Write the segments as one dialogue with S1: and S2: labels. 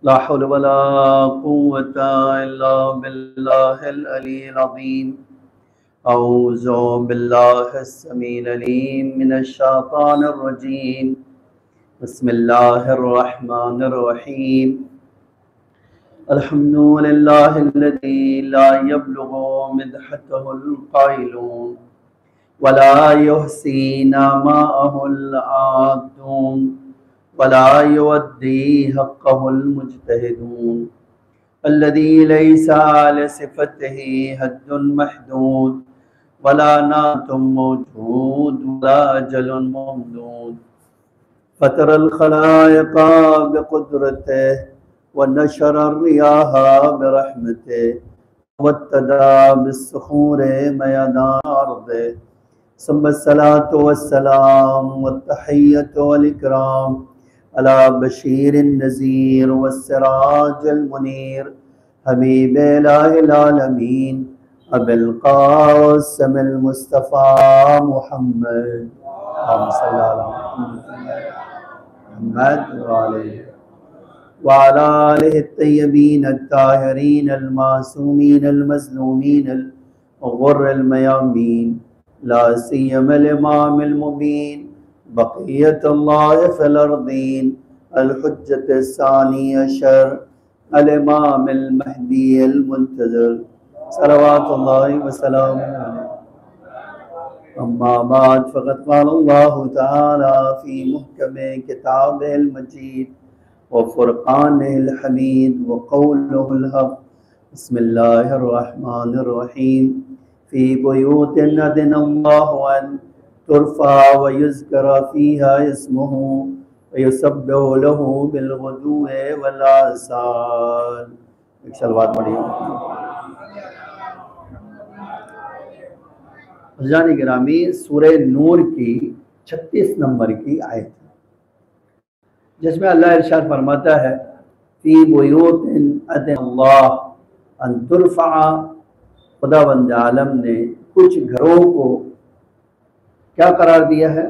S1: ला हौल वला कुव्वता इल्ला बिल्लाहिल अलील अज़ीम। औज़ु बिल्लाहिस समीइल अलीम मिनश शैतानिर रजीम। बिस्मिल्लाहिर रहमानिर रहीम। अल्हम्दुलिल्लाहिल्लज़ी ला यब्लुगु मिदहतहुल क़ाइलून वला युहसीना माअहुल आदून वला युअद्दी हक़्क़हुल मुज्तहिदून। अल्लज़ी लैसा लिसिफ़तिही हद्दुन महदूद वला नातुम मौजूद वला अजलुन ममदूद। फ़तरल ख़लाइक़ा बिक़ुद्रतिही व नशरर रियाहा बिरहमतिही वत्तदा बिस्सुखूरि मयदान अर्दिही। सुम्मस्सलातु वस्सलाम वत्तहिय्यतु वल इकराम अला बशीरिन नज़ीर वस्सिराजिल मुनीर हबीबे इलाहिल आलमीन अबिल क़ासिमिल मुस्तफ़ा मुहम्मद सल्लल्लाहु अलैहि व अला आलिहि तय्यबीन अत्ताहिरीन अल मासूमीन अल मज़लूमीन अल गुर्रिल मयामीन ला सियमल इमामिल मुबीन बक़ियतुल्लाहि फिल अर्दीन अल हुज्जतुस सानी अशर अल इमामिल महदील मुंतज़र सलवातुल्लाहि व सलामुहु अलैहि। अम्मा बाद फ़क़द क़ालल्लाहु तआला फ़ी मुहकमि किताबिहिल मजीद व फ़ुरक़ानिहिल हमीद व क़ौलुहुल हक़। बिस्मिल्लाहिर रहमानिर रहीम। फ़ी बुयूतिन अज़िनल्लाहु अन तुरफ़ा व युज़करा फ़ीहा इस्मुहु व युसब्बिहु लहू बिलग़ुदुव्वि वल आसाल। एक सलवात पढ़िए। अज़ीज़ान गिरामी, सूरह नूर की 36 नंबर की आयत जिसमें अल्लाह इरशाद फरमाता है फ़ी बुयूतिन अज़िनल्लाहु अन तुरफ़ा। खुदावंद आलम ने कुछ घरों को क्या करार दिया है?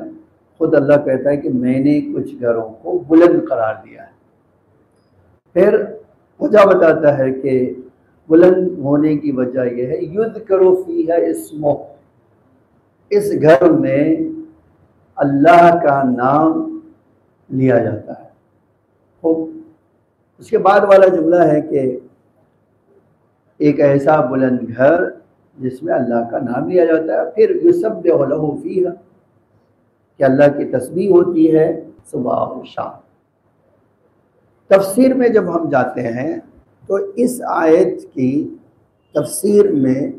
S1: खुद अल्लाह कहता है कि मैंने कुछ घरों को बुलंद करार दिया है। फिर वजह बताता है कि बुलंद होने की वजह यह है युज़करु फ़ीहा इस्मुहु, इस घर में अल्लाह का नाम लिया जाता है। खूब। उसके बाद वाला जुमला है कि एक ऐसा बुलंद घर जिसमें अल्लाह का नाम लिया जाता है। फिर युसब्बिहु लहू फ़ीहा, कि अल्लाह की तस्बीह होती है सुबह और शाम। तफसीर में जब हम जाते हैं तो इस आयत की तफसीर में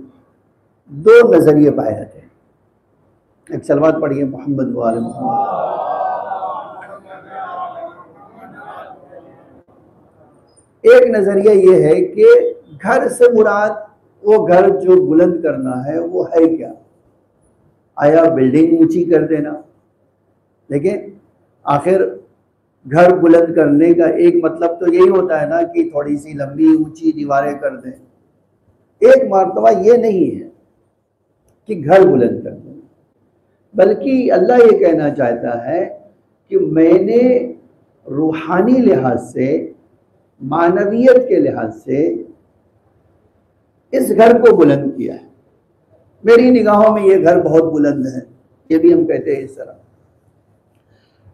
S1: दो नज़रिए पाए जाते हैं। एक सलवात पढ़िए मोहम्मद व आले मोहम्मद। एक नज़रिया ये है कि घर से मुराद वो घर जो बुलंद करना है वो है क्या? आया बिल्डिंग ऊंची कर देना? देखिए, आखिर घर बुलंद करने का एक मतलब तो यही होता है ना कि थोड़ी सी लंबी ऊंची दीवारें कर दें। एक मर्तबा ये नहीं है कि घर बुलंद कर दें, बल्कि अल्लाह ये कहना चाहता है कि मैंने रूहानी लिहाज से, मानवियत के लिहाज से इस घर को बुलंद किया है। मेरी निगाहों में ये घर बहुत बुलंद है, ये भी हम कहते हैं इस तरह।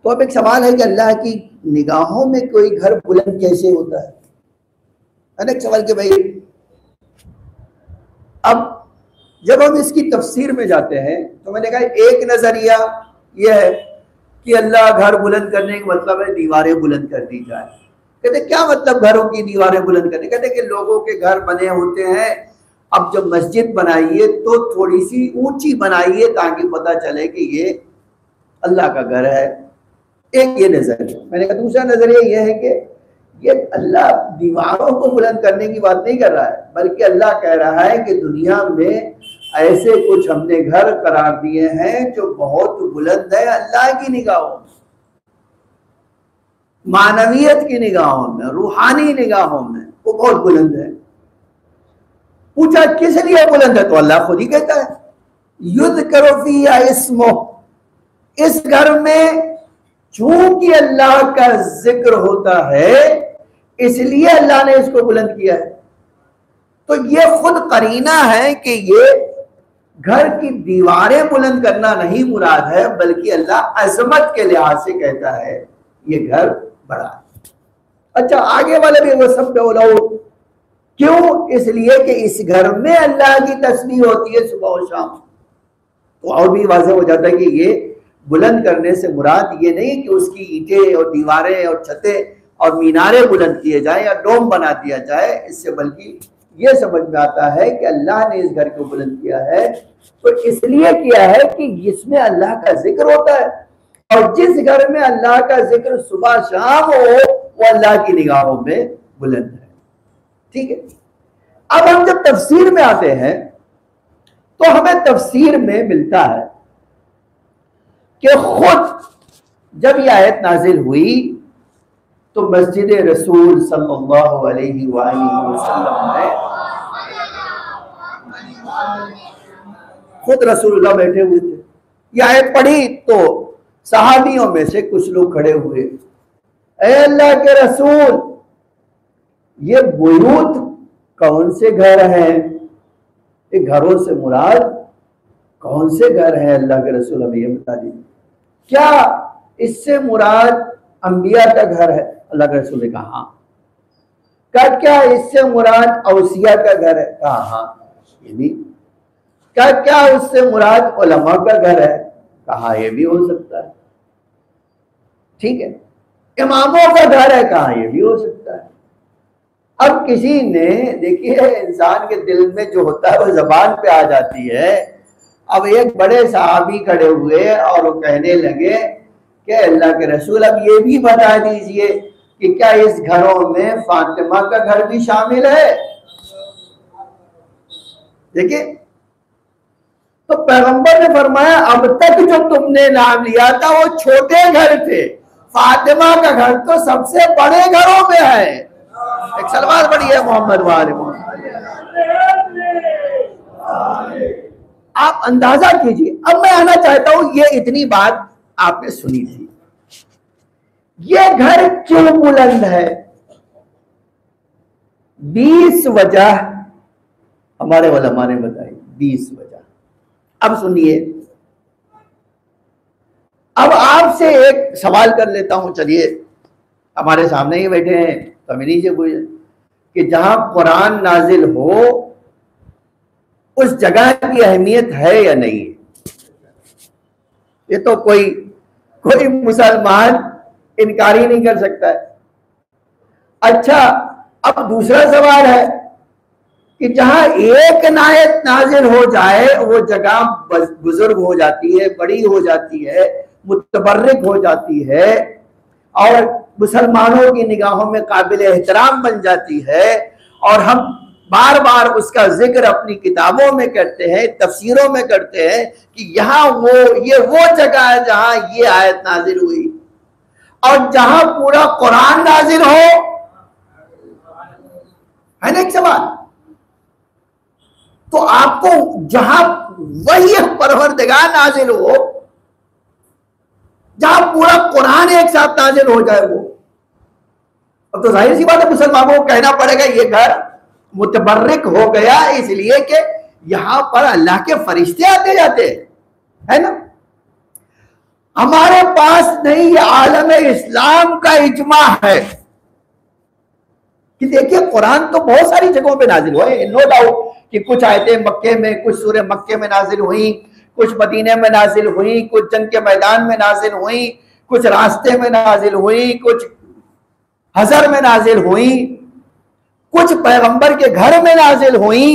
S1: तो अब एक सवाल है कि अल्लाह की निगाहों में कोई घर बुलंद कैसे होता है? अनेक सवाल कि भाई, अब जब हम इसकी तफसीर में जाते हैं तो मैंने कहा एक नजरिया यह है कि अल्लाह घर बुलंद करने का मतलब है दीवारें बुलंद कर दी जाए। कहते क्या मतलब घरों की दीवारें बुलंद करने? कहते कि लोगों के घर बने होते हैं, अब जब मस्जिद बनाइए तो थोड़ी सी ऊंची बनाइए ताकि पता चले कि ये अल्लाह का घर है। एक ये नजरिया। मैंने कहा दूसरा नजरिया यह है कि ये अल्लाह दीवारों को बुलंद करने की बात नहीं कर रहा है, बल्कि अल्लाह कह रहा है कि दुनिया में ऐसे कुछ हमने घर करार दिए हैं जो बहुत बुलंद है अल्लाह की निगाहों में, मानवियत की निगाहों में, रूहानी निगाहों में वो बहुत बुलंद है। पूछा किस लिए बुलंद है? तो अल्लाह खुद ही कहता है युज़करु फ़ीहा इस्मुहु, इस घर में चूंकि अल्लाह का जिक्र होता है इसलिए अल्लाह ने इसको बुलंद किया है। तो ये खुद करीना है कि ये घर की दीवारें बुलंद करना नहीं मुराद है, बल्कि अल्लाह अजमत के लिहाज से कहता है ये घर बड़ा है। अच्छा, आगे वाले भी वो सब बोलो क्यों? इसलिए कि इस घर में अल्लाह की तस्बीह होती है सुबह और शाम। तो और भी वाज़ेह हो जाता है कि ये बुलंद करने से मुराद ये नहीं कि उसकी ईंटें और दीवारें और छतें और मीनारे बुलंद किए जाए या डोम बना दिया जाए, इससे बल्कि ये समझ में आता है कि अल्लाह ने इस घर को बुलंद किया है तो इसलिए किया है कि इसमें अल्लाह का जिक्र होता है, और जिस घर में अल्लाह का जिक्र सुबह शाम हो वो अल्लाह की निगाहों में बुलंद है। ठीक है, अब हम जब तफसीर में आते हैं तो हमें तफसीर में मिलता है कि खुद जब यह आयत नाजिल हुई तो मस्जिद रसूल सल्लल्लाहु अलैहि वसल्लम में खुद रसूलुल्लाह बैठे हुए थे। यह आयत पढ़ी तो सहाबियों में से कुछ लोग खड़े हुए, ऐ अल्लाह के रसूल, ये बुयूत कौन से घर हैं? ये घरों से मुराद कौन से घर हैं? अल्लाह के रसूल हमें ये बता दीजिए। क्या इससे मुराद अंबिया का घर है? अल्लाह के रसूल ने कहा हाँ। क्या इससे मुराद औसिया का घर है? कहा हाँ ये भी। क्या उससे मुराद उलमा का घर है? कहा ये भी हो सकता है। ठीक है, इमामों का घर है? कहा ये भी हो सकता है। अब किसी ने, देखिए इंसान के दिल में जो होता है वो जबान पे आ जाती है। अब एक बड़े साहबी खड़े हुए और वो कहने लगे कि अल्लाह के रसूल अब ये भी बता दीजिए कि क्या इस घरों में फातिमा का घर भी शामिल है? देखिए, तो पैगंबर ने फरमाया अब तक जो तुमने नाम लिया था वो छोटे घर थे, फातिमा का घर तो सबसे बड़े घरों में है। एक सलवात पढ़ी है मोहम्मद वाले मोहम्मद। आप अंदाजा कीजिए। अब मैं आना चाहता हूं, ये इतनी बात आपने सुनी थी, ये घर क्यों बुलंद है? 20 वजह हमारे उलमा ने बताई, 20 वजह। अब सुनिए, अब आपसे एक सवाल कर लेता हूं। चलिए, हमारे सामने ही बैठे हैं तो हम इन्हीं से पूछे कि जहां कुरान नाजिल हो उस जगह की अहमियत है या नहीं? ये तो कोई मुसलमान इनकार ही नहीं कर सकता है। अच्छा, अब दूसरा सवाल है कि जहां एक नायत नाजिल हो जाए वो जगह बुजुर्ग हो जाती है, बड़ी हो जाती है, मुतबर्रिक हो जाती है और मुसलमानों की निगाहों में काबिल एहतराम बन जाती है, और हम बार बार उसका जिक्र अपनी किताबों में करते हैं, तफसीरों में करते हैं कि यहाँ ये वो जगह है जहां ये आयत नाजिल हुई, और जहां पूरा कुरान नाजिल हो, है ना एक सवाल। तो आपको जहां वही परवरदिगार नाजिल हो, जहां पूरा कुरान एक साथ नाजिल हो जाए वो, अब तो जाहिर सी बात है मुसलमानों को कहना पड़ेगा ये घर मुतबर्रिक हो गया इसलिए कि यहां पर अल्लाह के फरिश्ते आते जाते, है ना। हमारे पास नहीं, ये आलम इस्लाम का इजमा है कि देखिए कुरान तो बहुत सारी जगहों पे नाजिल हुआ है, नो डाउट कि कुछ आयतें मक्के में, कुछ सूरह मक्के में नाजिल हुई, कुछ मदीने में नाजिल हुई, कुछ जंग के मैदान में नाजिल हुई, कुछ रास्ते में नाजिल हुई, कुछ हजर में नाजिल हुई, कुछ पैगंबर के घर में नाजिल हुई।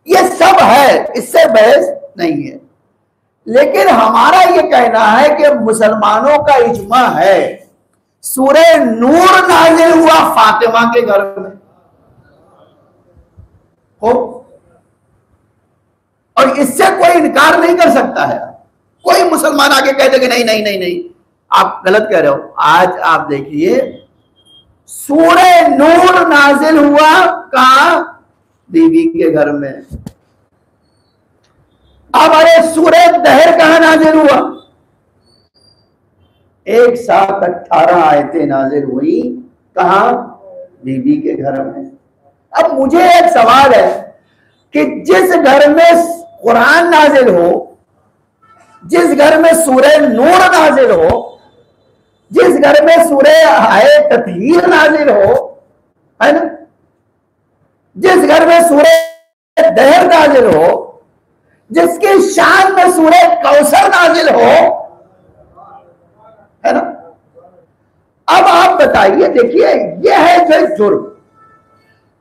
S1: ये सब है, इससे बहस नहीं है, लेकिन हमारा ये कहना है कि मुसलमानों का इजमा है सूरह नूर नाजिल हुआ फातिमा के घर में हो, और इससे कोई इनकार नहीं कर सकता है। कोई मुसलमान आके कहते कि नहीं नहीं नहीं नहीं आप गलत कह रहे हो। आज आप देखिए सूरह नूर नाजिल हुआ कहां? बीवी के घर में। अब अरे सूरह दहर कहां नाजिल हुआ? एक साथ 18 आयतें नाजिल हुई कहां? बीबी के घर में। अब मुझे एक सवाल है कि जिस घर में कुरान नाजिल हो, जिस घर में सूरह नूर नाजिल हो, जिस घर में सूरह आए ततहीर नाजिल हो, है ना, जिस घर में सूरह दहर नाजिल हो, जिसकी शान में सूरह कौसर नाजिल हो, है ना, अब आप बताइए, देखिए यह है जो जुर्म।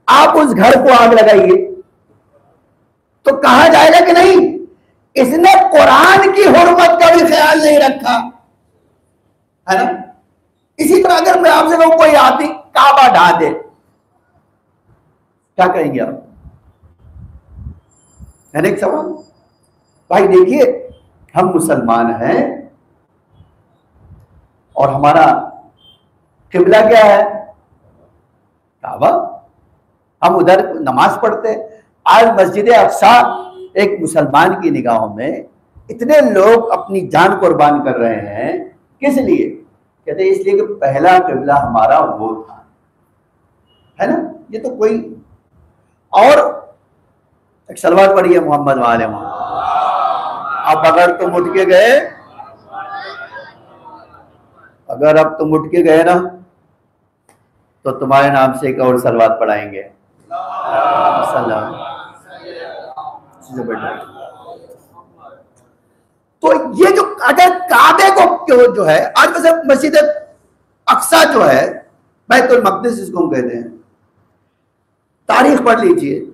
S1: आप उस घर को आग लगाइए तो कहा जाएगा कि नहीं, इसने कुरान की हुर्मत का भी ख्याल नहीं रखा, है ना। इसी तरह अगर मैं आपसे कहूं कोई आदमी काबा ढा दे, क्या कहेंगे आप? है ना एक सवाल। भाई देखिए, हम मुसलमान हैं और हमारा किबला क्या है? काबा। हम उधर नमाज पढ़ते हैं। आज मस्जिद अक्सा एक मुसलमान की निगाहों में इतने लोग अपनी जान कुर्बान कर रहे हैं, किस लिए? कहते हैं इसलिए कि पहला किबला हमारा वो था, है ना। ये तो कोई और एक सलवात पढ़ी है मोहम्मद वाले मोहम्मद। अब अगर तुम उठ के गए, अगर अब तुम उठ के गए ना, तो तुम्हारे नाम से एक और सलवात पढ़ाएंगे। तो ये जो अगर काबे को क्यों जो है, आज वैसे मस्जिद अक्सा जो है, बैतुल मक़दिस इसको हम कहते हैं, तारीख पढ़ लीजिए।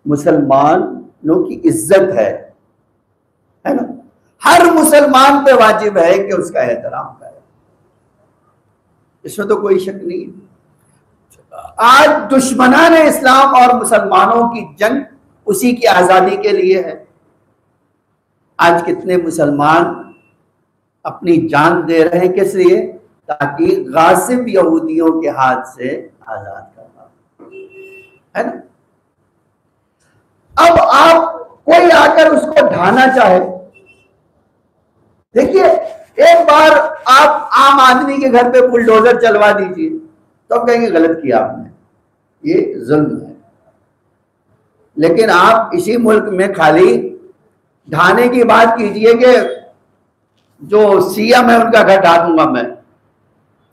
S1: मुसलमानों की इज्जत है ना। हर मुसलमान पे वाजिब है कि उसका एहतराम करे, इसमें तो कोई शक नहीं। आज दुश्मनान इस्लाम और मुसलमानों की जंग उसी की आजादी के लिए है। आज कितने मुसलमान अपनी जान दे रहे हैं, किस लिए? ताकि गासिब यहूदियों के हाथ से आजाद करना, है ना। अब आप कोई आकर उसको ढाना चाहे, देखिए एक बार आप आम आदमी के घर पे बुलडोजर चलवा दीजिए तो आप कहेंगे गलत किया आपने, ये जुल्म है। लेकिन आप इसी मुल्क में खाली ढाने की बात कीजिए कि जो सीएम है उनका घर ढा दूंगा मैं,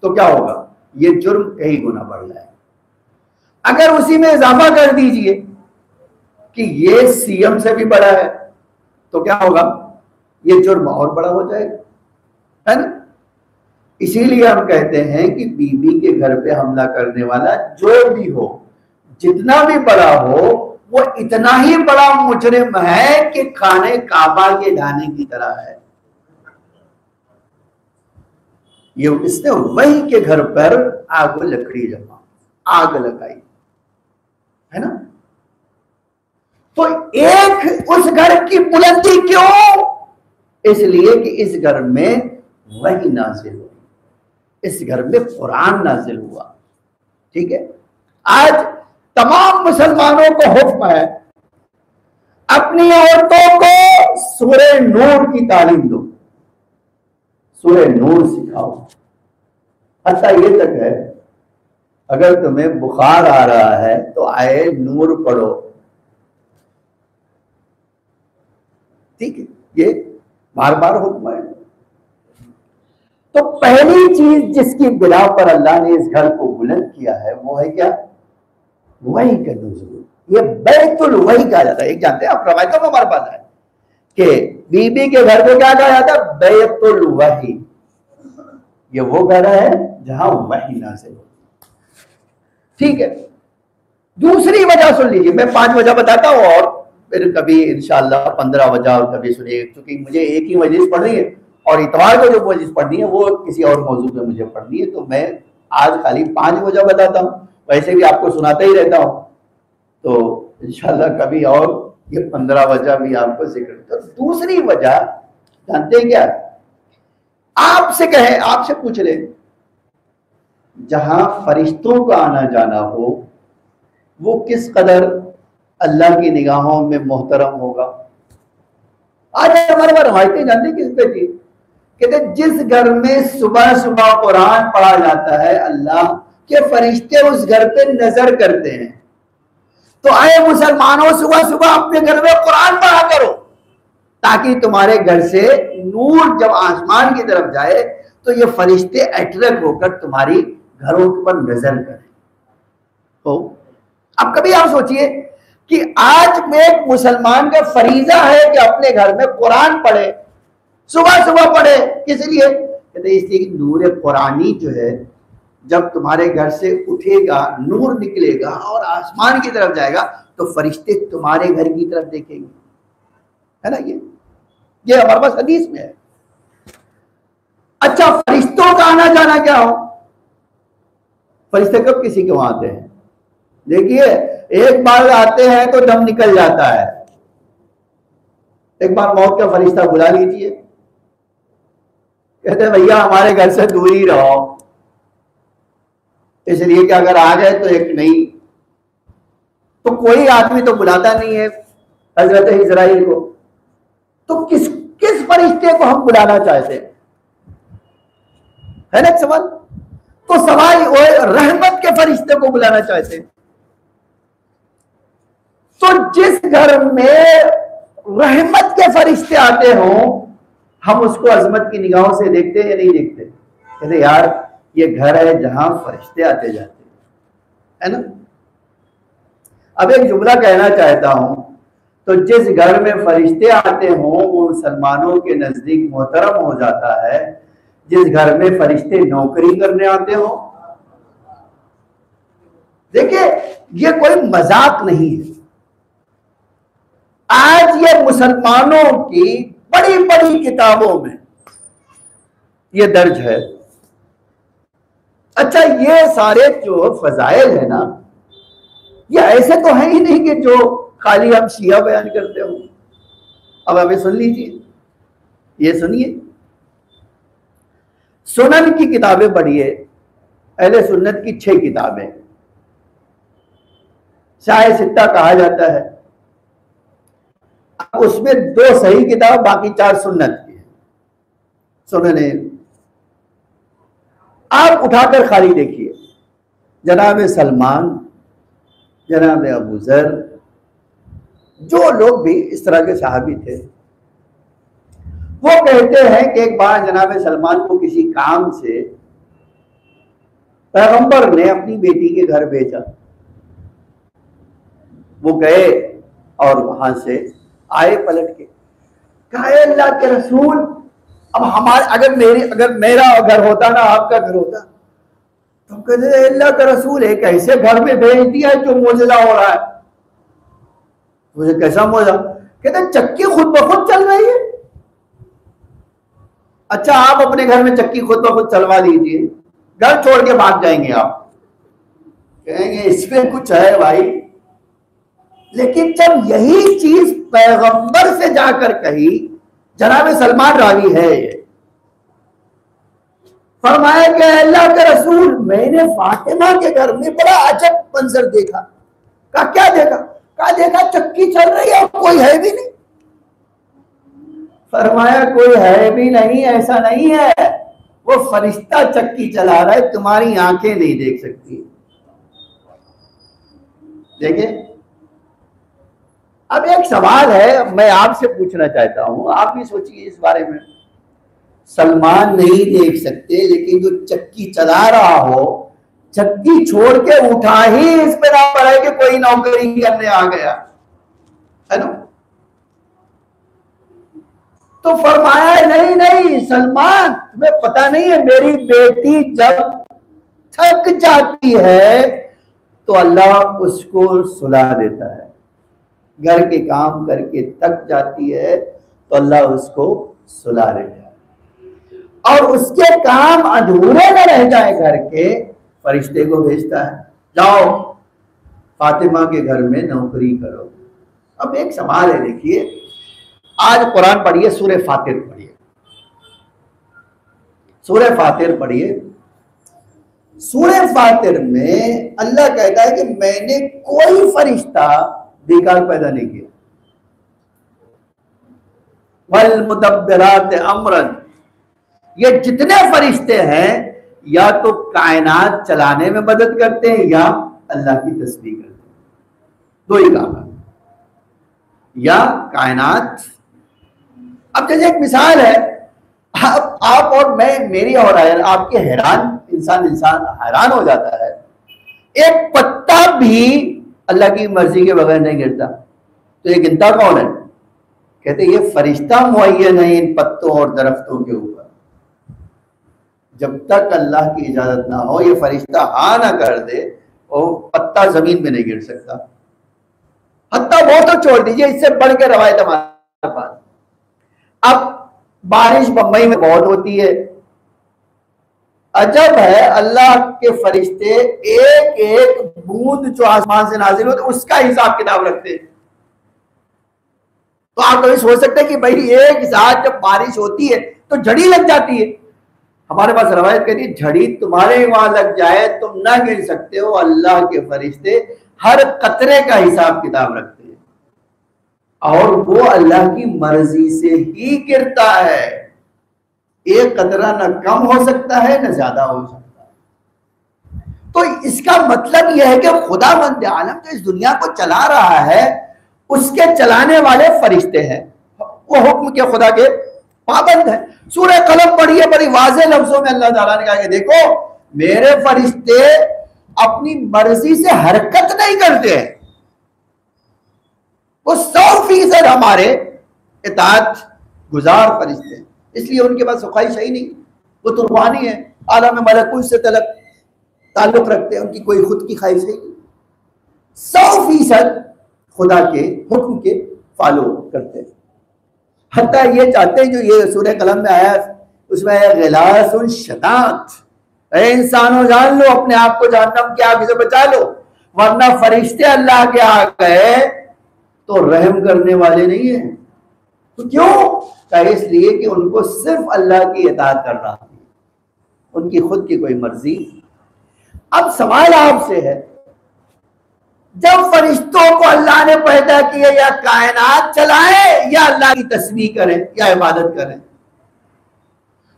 S1: तो क्या होगा? ये जुर्म कई गुना बढ़ जाए। अगर उसी में इजाफा कर दीजिए कि ये सीएम से भी बड़ा है, तो क्या होगा? ये जुर्म और बड़ा हो जाएगा, है ना। इसीलिए हम कहते हैं कि बीबी के घर पे हमला करने वाला जो भी हो, जितना भी बड़ा हो, वो इतना ही बड़ा मुजरिम है कि खाने काबा के ढाने की तरह है। ये इसने वही के घर पर आग लकड़ी जमा, आग लगाई, है ना। तो एक उस घर की बुलंदी क्यों? इसलिए कि इस घर में वही नाजिल हुई, इस घर में कुरान नाजिल हुआ, ठीक है। आज तमाम मुसलमानों को हुक्म है, अपनी औरतों को सूरह नूर की तालीम दो, सूरह नूर सिखाओ। हत्ता ये तक है, अगर तुम्हें बुखार आ रहा है तो आए नूर पढ़ो, ठीक है। ये बार बार हुक्म है। तो पहली चीज जिसकी बिना पर अल्लाह ने इस घर को बुलंद किया है वो है क्या? वही का नुज़ूल। ये बैतुल वही कहा जाता है। एक जानते हैं आप, रवायतों में हमारे पास है कि बीबी के घर को क्या कहा जाता है? बैतुल वही। ये वो घर है जहां वही नाज़िल होती, ठीक है। दूसरी वजह सुन लीजिए, मैं 5 वजह बताता हूं और फिर कभी इंशाअल्लाह 15 वजह और कभी सुनिए, क्योंकि मुझे एक ही मजलिस पढ़नी है और इतवार को जो मजलिस पढ़नी है वो किसी और मौजू पे मुझे पढ़नी है। तो मैं आज खाली 5 वजह बताता हूँ, वैसे भी आपको सुनाता ही रहता हूँ, तो इंशाअल्लाह कभी और ये 15 वजह भी आपको जिक्र। तो दूसरी वजह जानते हैं क्या? आपसे कहे, आपसे पूछ ले, जहां फरिश्तों का आना जाना हो वो किस कदर अल्लाह की निगाहों में मोहतरम होगा। आज हमारे पास रवायतें जानते किस पे थी कहते जिस घर में सुबह सुबह कुरान पढ़ा जाता है, अल्लाह के फरिश्ते उस घर पे नजर करते हैं। तो आए मुसलमानों, सुबह सुबह अपने घर में कुरान पढ़ा करो, ताकि तुम्हारे घर से नूर जब आसमान की तरफ जाए तो ये फरिश्ते अट्रैक्ट होकर तुम्हारी घरों पर नजर करें। तो अब कभी आप सोचिए कि आज में एक मुसलमान का फरीजा है कि अपने घर में कुरान पढ़े, सुबह सुबह पढ़े। किस लिए? कहते इसलिए कि नूर कुरानी जो है जब तुम्हारे घर से उठेगा, नूर निकलेगा और आसमान की तरफ जाएगा तो फरिश्ते तुम्हारे घर की तरफ देखेंगे, है ना। ये हमारे पास हदीस में है। अच्छा, फरिश्तों का आना जाना क्या हो? फरिश्ते कब किसी के वहां आते हैं? देखिए, एक बार आते हैं तो दम निकल जाता है। एक बार मौत का फरिश्ता बुला लीजिए, कहते हैं भैया हमारे घर से दूर ही रहो, इसलिए कि अगर आ गए तो एक नहीं। तो कोई आदमी तो बुलाता नहीं है हजरत इजराइल को, तो किस किस फरिश्ते को हम बुलाना चाहते हैं, है ना सवाल। तो सवाल वो रहमत के फरिश्ते को बुलाना चाहते हैं। तो जिस घर में रहमत के फरिश्ते आते हो, हम उसको अजमत की निगाहों से देखते हैं या नहीं देखते? कहते यार ये घर है जहां फरिश्ते आते जाते हैं, है ना। अब एक जुमला कहना चाहता हूं, तो जिस घर में फरिश्ते आते हों वो मुसलमानों के नजदीक मोहतरम हो जाता है। जिस घर में फरिश्ते नौकरी करने आते हो, देखिए ये कोई मजाक नहीं है। आज ये मुसलमानों की बड़ी बड़ी किताबों में ये दर्ज है। अच्छा, ये सारे जो फजाइल है ना, ये ऐसे तो है ही नहीं कि जो खाली हम शिया बयान करते हो। अब हमें सुन लीजिए, ये सुनिए, सुनन की किताबें पढ़िए, अहले सुन्नत की 6 किताबें, शाह सित्ता कहा जाता है। उसमें 2 सही किताब, बाकी 4 सुन्नत की है। सुनने आप उठाकर खाली देखिए, जनाब सलमान, जनाब अबू जर, जो लोग भी इस तरह के सहाबी थे, वो कहते हैं कि एक बार जनाब सलमान को किसी काम से पैगंबर ने अपनी बेटी के घर भेजा। वो गए और वहां से आए पलट के, कहा अल्लाह के रसूल, अब हमारे अगर मेरा घर होता ना, आपका घर होता, तो कहते अल्लाह का रसूल एक ऐसे घर में भेज दिया जो मोजला हो रहा है। मुझे कैसा मोजा? कहते चक्की खुद ब खुद चल रही है। अच्छा, आप अपने घर में चक्की खुद ब खुद चलवा लीजिए, घर छोड़ के भाग जाएंगे आप, कहेंगे इसमें कुछ है भाई। लेकिन जब यही चीज पैगंबर से जाकर कही, जनाब सलमान रावी है ये, फरमाया कि अल्लाह के रसूल, मैंने फातिमा के घर में बड़ा अजब मंजर देखा। कहा क्या देखा? कहा देखा चक्की चल रही है और कोई है भी नहीं। फरमाया कोई है भी नहीं, ऐसा नहीं है, वो फरिश्ता चक्की चला रहा है, तुम्हारी आंखें नहीं देख सकती। देखिए, अब एक सवाल है, मैं आपसे पूछना चाहता हूं, आप भी सोचिए इस बारे में। सलमान नहीं देख सकते, लेकिन जो चक्की चला रहा हो, चक्की छोड़ के उठा ही इस पे ना पड़े कि कोई नौकरी करने आ गया, है ना। तो फरमाया नहीं नहीं सलमान, तुम्हें पता नहीं है, मेरी बेटी जब थक जाती है तो अल्लाह उसको सुला देता है। घर के काम करके थक जाती है तो अल्लाह उसको सुला देता है, और उसके काम अधूरे न रह जाए घर के, फरिश्ते को भेजता है, जाओ फातिमा के घर में नौकरी करो। अब एक सवाल है, देखिए, आज कुरान पढ़िए, सूरह फातिर पढ़िए, सूरह फातिर पढ़िए। सूरह फातिर में अल्लाह कहता है कि मैंने कोई फरिश्ता बेकार पैदा नहीं किया। वल मुदब्बिरात अमरन, ये जितने फरिश्ते हैं या तो कायनात चलाने में मदद करते हैं या अल्लाह की तस्बीह करते हैं, दो ही काम है, या कायनात। अब जैसे एक मिसाल है, आप और मैं, मेरी और आपके हैरान इंसान हैरान हो जाता है, एक पत्ता भी अल्लाह की मर्जी के बगैर नहीं गिरता, तो ये गिनता कौन है? कहते ये फरिश्ता मुअय्यन है इन पत्तों और दरख्तों के ऊपर। जब तक अल्लाह की इजाजत ना हो, ये फरिश्ता हाँ ना कर दे, और पत्ता जमीन में नहीं गिर सकता। हत्ता वो तो छोड़ दीजिए, इससे बढ़ के रवायत हमारे पास। अब बारिश बम्बई में बहुत होती है, अजब है, अल्लाह के फरिश्ते एक एक बूंद जो आसमान से नाजिल होती है उसका हिसाब किताब रखते हैं। तो आप कभी सोच सकते हैं कि भाई एक साथ जब बारिश होती है तो झड़ी लग जाती है। हमारे पास रवायत कहती है झड़ी तुम्हारे वहां लग जाए तुम ना गिर सकते हो, अल्लाह के फरिश्ते हर कतरे का हिसाब किताब रखते हैं, और वो अल्लाह की मर्जी से ही गिरता है। एक कतरा न कम हो सकता है न ज्यादा हो सकता है। तो इसका मतलब यह है कि खुदावंद आलम जो इस दुनिया को चला रहा है उसके चलाने वाले फरिश्ते हैं, वो हुक्म के खुदा के पाबंद है। सूरह कलम पढ़िए, बड़ी वाज़ेह लफ्जों में अल्लाह ताला ने कहा कि देखो मेरे फरिश्ते अपनी मर्जी से हरकत नहीं करते हैं, वो 100% हमारे इताअत गुजार फरिश्ते हैं, इसलिए उनके पास ख्वाहिश ही नहीं, वो तो रूहानी है, आलम मलकूत से ताल्लुक रखते हैं, उनकी कोई खुद की ख्वाहिश नहीं। 100% खुदा के हुक्म के फॉलो करते हैं। हत्ता ये चाहते हैं, जो ये सूरह कलम में आया उसमें आया गिलासुन शदात, इंसानों जान लो अपने आप को, जहन्नम की आग से बचा लो, वरना फरिश्ते अल्लाह के आ गए तो रहम करने वाले नहीं है। तो क्यों? इसलिए कि उनको सिर्फ अल्लाह की इताअत करना है, उनकी खुद की कोई मर्जी। अब सवाल आपसे है, जब फरिश्तों को अल्लाह ने पैदा किया या कायनात चलाए या अल्लाह की तस्बीह करें या इबादत करें,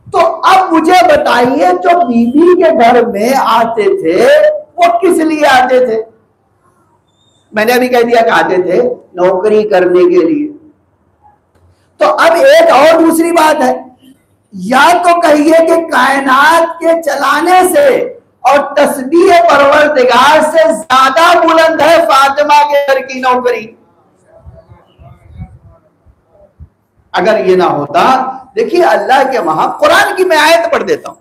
S1: तो अब मुझे बताइए जो बीवी के घर में आते थे वो किस लिए आते थे? मैंने अभी कह दिया कि आते थे नौकरी करने के लिए। तो अब एक और दूसरी बात है, या तो कहिए कि कायनात के चलाने से और तस्बीह परवरदिगार से ज्यादा बुलंद है फातिमा के घर की नौकरी। अगर ये ना होता, देखिए अल्लाह के वहां कुरान की मैं आयत पढ़ देता हूं,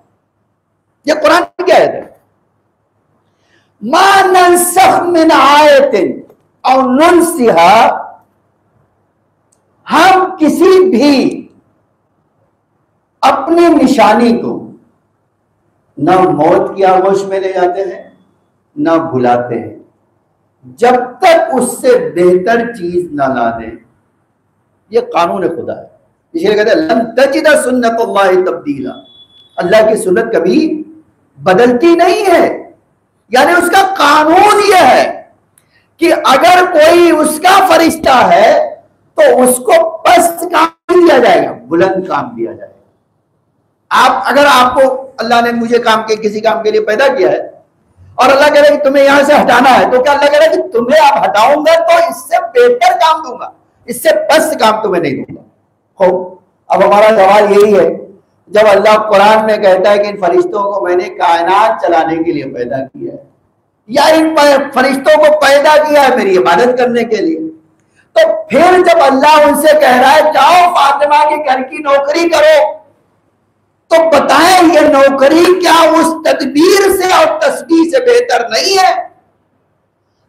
S1: ये कुरान की आयत है, मा नंसख मिन आयतिन औ नुनसिहा, हम किसी भी अपनी निशानी को न मौत की आगोश में ले जाते हैं न भुलाते हैं, जब तक उससे बेहतर चीज ना ला दें। ये कानून खुदा है, इसलिए कहते हैं लन तजिदा सुन्नतुल्लाहि तब्दीला, अल्लाह की सुन्नत कभी बदलती नहीं है। यानी उसका कानून यह है कि अगर कोई उसका फरिश्ता है तो उसको पस्त काम दिया जाएगा, बुलंद काम दिया जाएगा। आप अगर आपको अल्लाह ने मुझे किसी काम के लिए पैदा किया है और अल्लाह कह रहा है कि तुम्हें यहां से हटाना है, तो क्या अल्लाह कह रहा है कि तुम्हें आप हटाऊंगा तो इससे बेहतर काम दूंगा, इससे पस्त काम तुम्हें नहीं दूंगा। हो, अब हमारा सवाल यही है, जब अल्लाह कुरान में कहता है कि इन फरिश्तों को मैंने कायनात चलाने के लिए पैदा किया है या इन फरिश्तों को पैदा किया है मेरी इबादत करने के लिए, तो फिर जब अल्लाह उनसे कह रहा है जाओ फातिमा के घर की नौकरी करो, तो बताएं ये नौकरी क्या उस तदबीर से और तस्बीह से बेहतर नहीं है?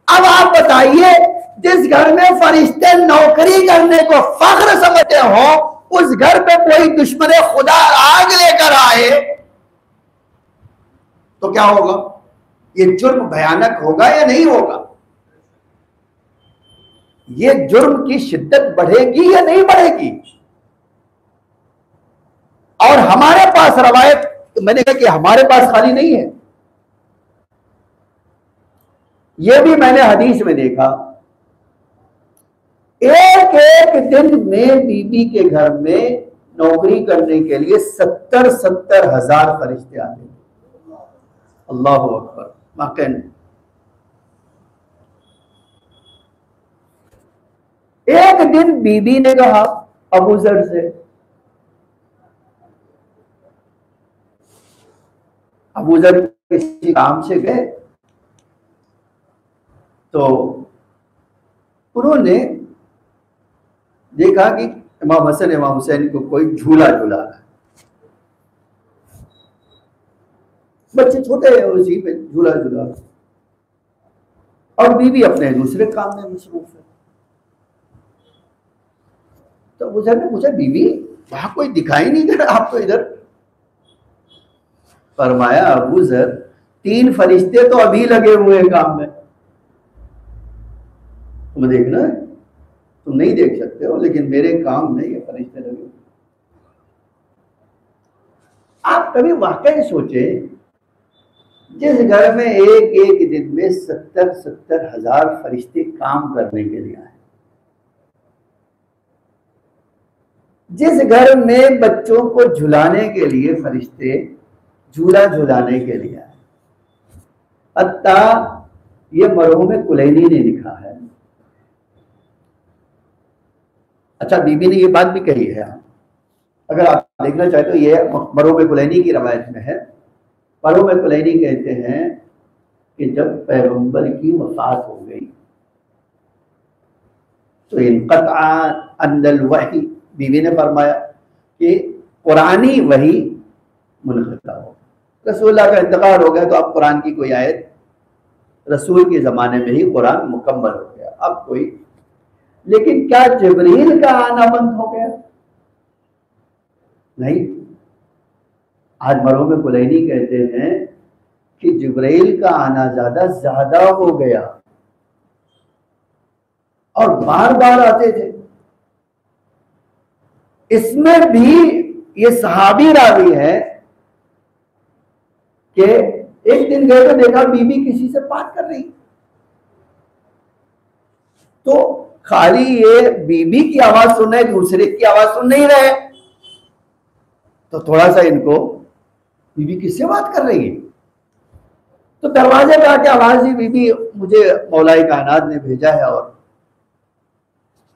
S1: अब आप बताइए, जिस घर में फरिश्ते नौकरी करने को फख्र समझते हो, उस घर पे कोई दुश्मन खुदा आग लेकर आए तो क्या होगा? ये जुर्म भयानक होगा या नहीं होगा? ये जुर्म की शिद्दत बढ़ेगी या नहीं बढ़ेगी? और हमारे पास रवायत, मैंने कहा कि हमारे पास खाली नहीं है, यह भी मैंने हदीस में देखा, एक एक दिन में बीबी के घर में नौकरी करने के लिए 70-70 हजार फरिश्ते आते थे। अल्लाह अकबर। वाकई एक दिन बीबी ने कहा अबू जर से, अबू जर किसी काम से गए तो उन्होंने देखा कि इमाम हसन इमाम हुसैन को कोई झूला झूला रहा है। बच्चे छोटे हैं, उसी पे झूला झूला रहा है और बीवी अपने दूसरे काम में मसरूफ है। तो अबू जर ने पूछा, बीवी वहां कोई दिखाई नहीं दे रहा, आप तो इधर। फरमाया, अबू जर 3 फरिश्ते तो अभी लगे हुए हैं काम में, तुम्हें देखना है, तुम नहीं देख सकते हो, लेकिन मेरे काम में ये फरिश्ते लगे। आप कभी वाकई सोचे, जिस घर में एक दिन में 70-70 हजार फरिश्ते काम करने के लिए आए, जिस घर में बच्चों को झुलाने के लिए फरिश्ते झूला झुलाने के लिए आए, अत्ता ये मरहूम कुलैनी ने लिखा है। अच्छा, बीबी ने ये बात भी कही है, अगर आप देखना चाहे तो ये मरहूम कुलैनी की रवायत में है। मरहूम कुलैनी कहते हैं कि जब पैगंबर की वफात हो गई तो इनक़ता अनिल वही, बीवी ने फरमाया कि कुरानी वही मुनक़ता हो, रसूलुल्लाह का इंतकाल हो गया तो अब कुरान की कोई आयत, रसूल के ज़माने में ही कुरान मुकम्मल हो गया, अब कोई। लेकिन क्या जिब्रील का आना बंद हो गया? नहीं। आज मरहूम कुलैनी कहते हैं कि जिब्रील का आना ज्यादा हो गया और बार बार आते थे। इसमें भी ये सहाबी रावी है कि एक दिन गए तो देखा बीबी किसी से बात कर रही, तो खाली ये बीबी की आवाज सुन रहे, दूसरे की आवाज सुन नहीं रहे, तो थोड़ा सा इनको बीबी किससे बात कर रही है, तो दरवाजे पे आके आवाज दी, बीबी मुझे मौलाई कायनात ने भेजा है। और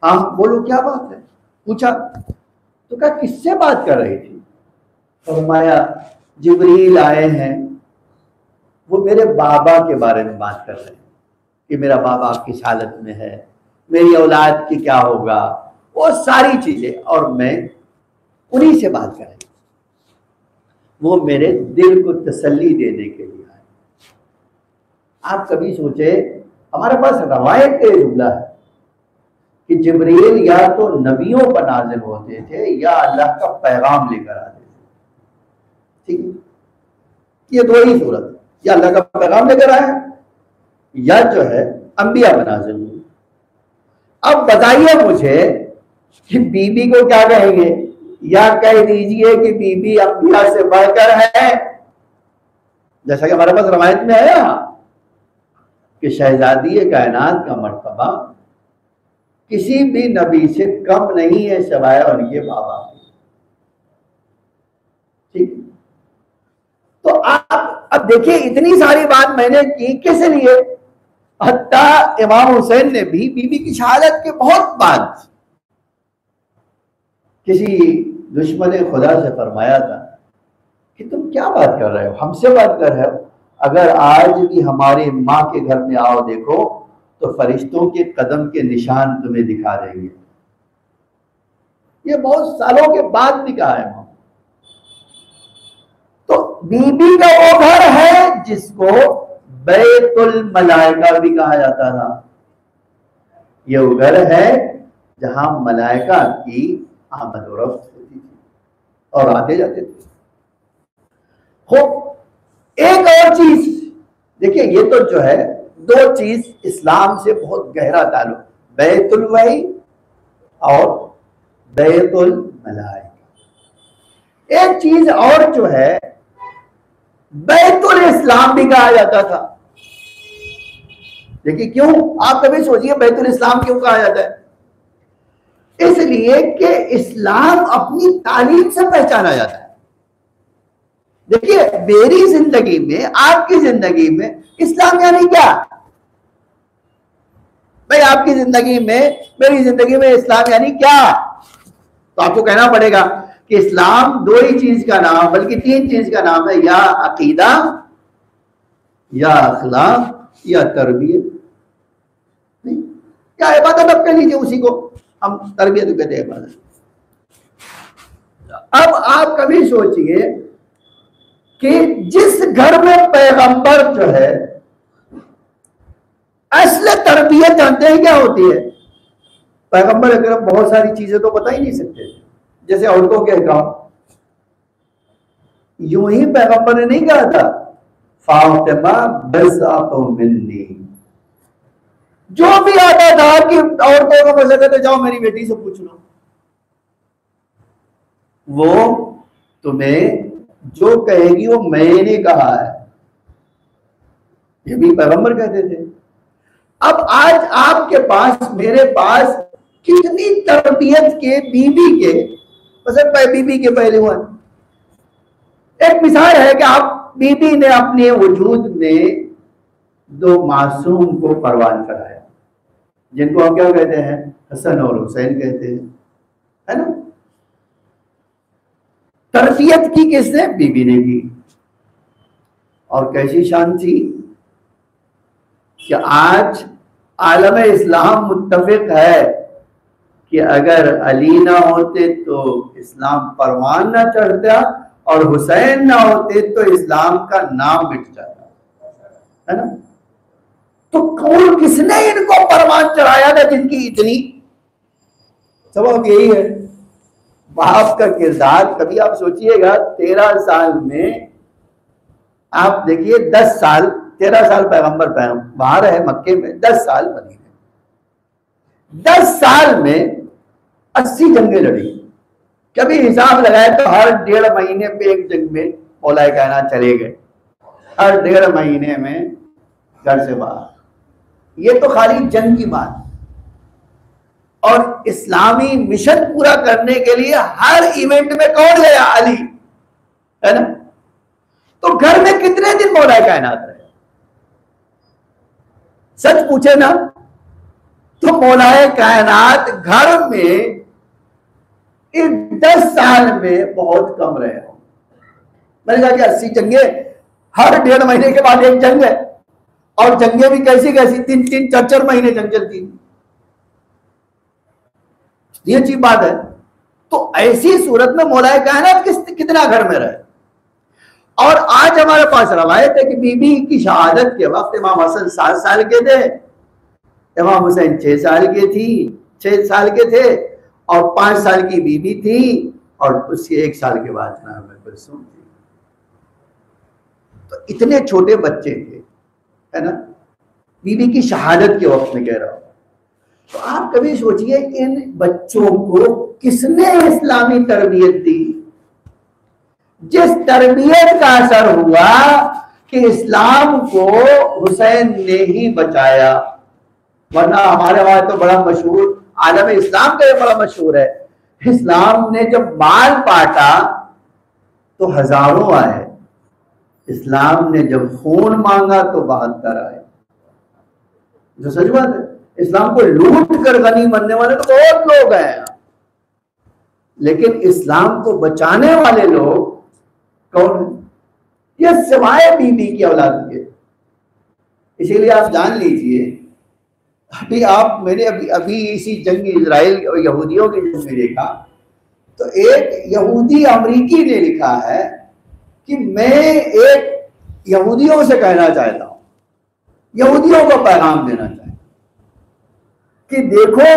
S1: हाँ बोलो क्या बात है, पूछा तो कहा किससे बात कर रही थी? फरमाया जिब्रील आए हैं, वो मेरे बाबा के बारे में बात कर रहे हैं कि मेरा बाबा किस हालत में है, मेरी औलाद की क्या होगा, वो सारी चीजें, और मैं उन्हीं से बात कर रही, वो मेरे दिल को तसल्ली देने के लिए आए। आप कभी सोचे, हमारे पास रवायत का जुमला है कि जिब्रील या तो नबियों पर नाजिल होते थे या अल्लाह का पैगाम लेकर आते थे। ठीक है, ये दो ही सूरत, या अल्लाह का पैगाम लेकर आए या जो है अंबिया पर नाजिल हुए। अब बताइए मुझे कि बीबी को क्या कहेंगे, या कह दीजिए कि बीबी अंबिया से बढ़कर है, जैसा कि हमारे पास रवायत में है कि शहजादी कायनात का मर्तबा किसी भी नबी से कम नहीं है सिवाय उनके बाबा। ठीक, तो आप अब देखिए, इतनी सारी बात मैंने की किस लिए? हत्ता इमाम हुसैन ने भी बीबी की शहादत के बहुत बाद किसी दुश्मन खुदा से फरमाया था कि तुम क्या बात कर रहे हो, हमसे बात कर रहे हो? अगर आज भी हमारी माँ के घर में आओ देखो तो फरिश्तों के कदम के निशान तुम्हें दिखा देंगे। ये बहुत सालों के बाद भी कहा है। तो बीबी का वो घर है जिसको बैतुल मलाइका भी कहा जाता था। ये वो घर है जहां मलाइका की आमद और रफ्त होती थी और आते जाते थे। हो, एक और चीज देखिए, ये तो जो है दो चीज इस्लाम से बहुत गहरा ताल्लुक, बैतुल वही और बैतुल मलाइका। एक चीज और जो है बैतुल इस्लाम भी कहा जाता था। देखिए क्यों, आप कभी सोचिए बैतुल इस्लाम क्यों कहा जाता है? इसलिए कि इस्लाम अपनी तालीम से पहचाना जाता है। देखिए, मेरी जिंदगी में, आपकी जिंदगी में इस्लाम यानी क्या? भाई, आपकी जिंदगी में, मेरी जिंदगी में इस्लाम यानी क्या? तो आपको कहना पड़ेगा कि इस्लाम दो ही चीज का नाम, बल्कि तीन चीज का नाम है, या अकीदा, या अखलाक, या तरबियत। क्या इबादत आप कह लीजिए, उसी को हम तरबियत कहते हैं, इबादत। अब आप कभी सोचिए कि जिस घर में पैगंबर जो है, असली तरबियत जानते हैं क्या होती है? पैगंबर अकरम बहुत सारी चीजें तो बता ही नहीं सकते, जैसे औरतों के काम। यूं ही पैगंबर ने नहीं कहा था फातिमा बिज़अतु मिन्नी। जो भी आता था कि औरतों को मसला है तो जाओ मेरी बेटी से पूछ लो, वो तुम्हें जो कहेगी वो मैंने कहा है, ये भी पैगंबर कहते थे। अब आज आपके पास, मेरे पास कितनी तरबियत के, बीबी के, बीबी के पहलू हैं। एक मिसाल है कि आप, बीबी ने अपने वजूद में दो मासूम को परवान कराया, जिनको हम क्या कहते हैं? हसन और हुसैन कहते हैं, है ना? तरबियत की किसने? बीबी ने की। और कैसी शान थी कि आज आलम इस्लाम मुत्तफिक है कि अगर अली ना होते तो इस्लाम परवान ना चढ़ता, और हुसैन ना होते तो इस्लाम का नाम मिट जाता, है ना? तो कौन, किसने इनको परवान चढ़ाया था जिनकी इतनी? सबब यही है, बाप का किरदार। कभी आप सोचिएगा, 13 साल में आप देखिए, 10 साल, 13 साल पैगंबर बाहर है मक्के में, 10 साल मदीने, 10 साल में 80 जंगें लड़ी। कभी हिसाब लगाए तो हर 1.5 महीने पे एक जंग में मौलाए कायनात चले गए, हर 1.5 महीने में घर से बाहर। ये तो खाली जंग की बात। और इस्लामी मिशन पूरा करने के लिए हर इवेंट में कौन गया? अली, है ना? तो घर में कितने दिन मौलाए कायनात रहे? सच पूछे ना तो मौलाए कायनात घर में इन 10 साल में बहुत कम रहे हो। मैंने कहा कि 80 जंगे, हर 1.5 महीने के बाद एक जंग है, और जंगे भी कैसी कैसी, 3-3, 4-4 महीने जंग चलती। ये अच्छी बात है। तो ऐसी सूरत में मौलाए कायनात कितना घर में रहे। और आज हमारे पास रवायत है कि बीबी की शहादत के वक्त इमाम हसन 7 साल के थे, इमाम हुसैन 6 साल के थी, 6 साल के थे, और 5 साल की बीबी थी, और उसके 1 साल के बाद जनाब कुलसूम थी। तो इतने छोटे बच्चे थे, है ना, बीबी की शहादत के वक्त में कह रहा हूं। तो आप कभी सोचिए, इन बच्चों को किसने इस्लामी तरबियत दी? जिस तरबियत का असर हुआ कि इस्लाम को हुसैन ने ही बचाया। वरना हमारे वहां तो बड़ा मशहूर, आलम इस्लाम का ये बड़ा मशहूर है, इस्लाम ने जब माल बांटा तो हजारों आए, इस्लाम ने जब खून मांगा तो 72 आए। जो सच बात है, इस्लाम को लूट कर गनी बनने वाले तो बहुत लोग हैं, लेकिन इस्लाम को बचाने वाले लोग कौन है? ये सिवाय बीबी की औलाद के। इसीलिए आप जान लीजिए, अभी आप, मैंने अभी इसी जंग इजराइल और यहूदियों की जंग में देखा, तो एक यहूदी अमरीकी ने लिखा है कि मैं एक यहूदियों से कहना चाहता हूं, यहूदियों को पैगाम देना चाहता हूं कि देखो,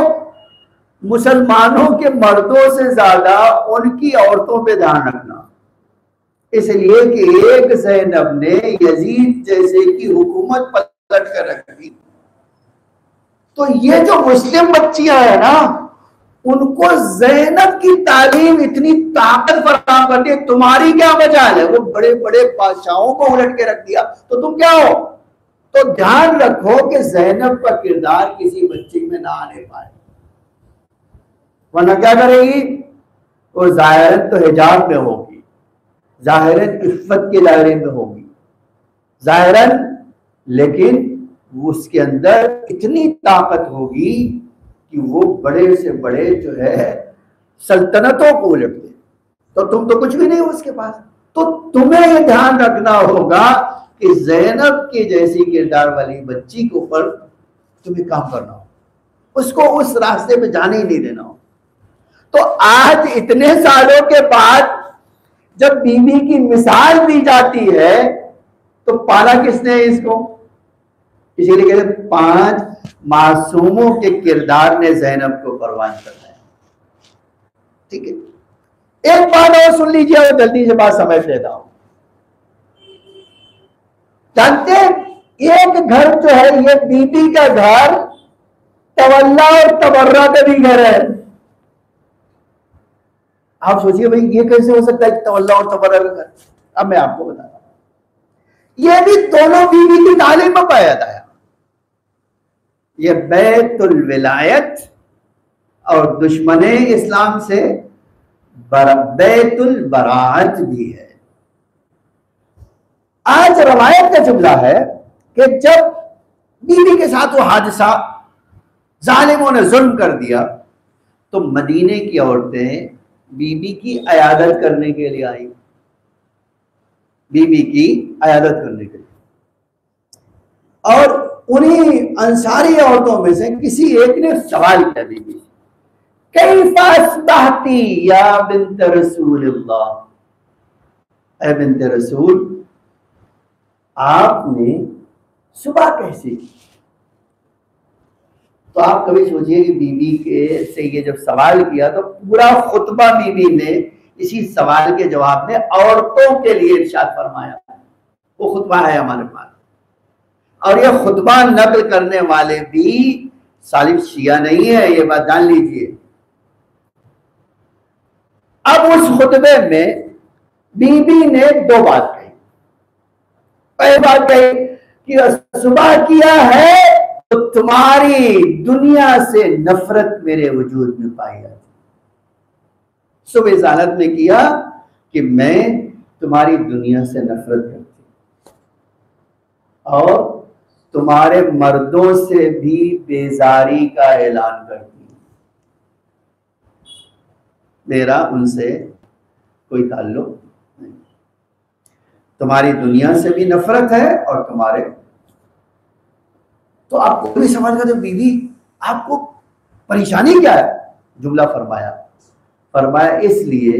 S1: मुसलमानों के मर्दों से ज्यादा उनकी औरतों पे ध्यान रखना, इसलिए कि एक ज़ैनब ने यजीद जैसे की हुकूमत पलट कर रख दी। तो ये जो मुस्लिम बच्चियां हैं ना, उनको ज़ैनब की तालीम इतनी ताकत फराहम करती है, तुम्हारी क्या मजाल है? वो बड़े बड़े बादशाहों को उलट के रख दिया, तो तुम क्या हो? तो ध्यान रखो कि ज़ैनब का किरदार किसी बच्ची में ना आने पाए। वरना क्या करेगी? वो जाहिरन तो हिजाब में होगी, जाहिरन इफ्फत के दायरे में होगी जाहिरन, लेकिन उसके अंदर इतनी ताकत होगी कि वो बड़े से बड़े जो है सल्तनतों को उलट दे। तो तुम तो कुछ भी नहीं हो उसके पास। तो तुम्हें ये ध्यान रखना होगा कि ज़ैनब की जैसी किरदार वाली बच्ची के ऊपर तुम्हें काम करना हो, उसको उस रास्ते पे जाने ही नहीं देना हो। तो आज इतने सालों के बाद जब बीवी की मिसाल दी जाती है तो पाला किसने है इसको? इसीलिए कहते 5 मासूमों के किरदार ने ज़ैनब को परवान करना है। ठीक है, एक बात और सुन लीजिए और जल्दी से बात समझ लेता हूं। जानते एक घर जो है ये बीबी का घर तवल्ला और तबर्रा का भी घर है। आप सोचिए भाई ये कैसे हो सकता है कि तवल्ला और तबर्रा का घर? अब मैं आपको बताता हूं, ये भी दोनों बीबी की तालीम में पाया जाता है। ये बैतुल विलायत और दुश्मने इस्लाम से बैतुल बराअत भी है। आज रवायत का जुमला है कि जब बीवी के साथ वो हादसा जालिमों ने जुल्म कर दिया तो मदीने की औरतें बीबी की अयादत करने के लिए आई, बीबी की अयादत करने के लिए। और उन्हीं अंसारी औरतों में से किसी एक ने सवाल किया बीबी, कैफा अस्बहती या बिन्त रसूलिल्लाह, ऐ बिन्त रसूल आपने सुबह कैसे की? तो आप कभी सोचिए कि बीबी के से ये जब सवाल किया तो पूरा खुतबा बीबी ने इसी सवाल के जवाब में औरतों के लिए इरशाद फरमाया। वो खुतबा है हमारे पास, और ये खुतबा नकल करने वाले भी सालिम शिया नहीं है, ये बात जान लीजिए। अब उस खुतबे में बीबी ने 2 बात कही। पहली बात कही कि सुबह किया है तो तुम्हारी दुनिया से नफरत मेरे वजूद में पाई जाती। सुबह इस हालत में किया कि मैं तुम्हारी दुनिया से नफरत करती और तुम्हारे मर्दों से भी बेजारी का ऐलान करती। मेरा उनसे कोई ताल्लुक नहीं, तुम्हारी दुनिया से भी नफरत है और तुम्हारे। तो आपको भी समझ गए बीवी आपको परेशानी क्या है? जुमला फरमाया इसलिए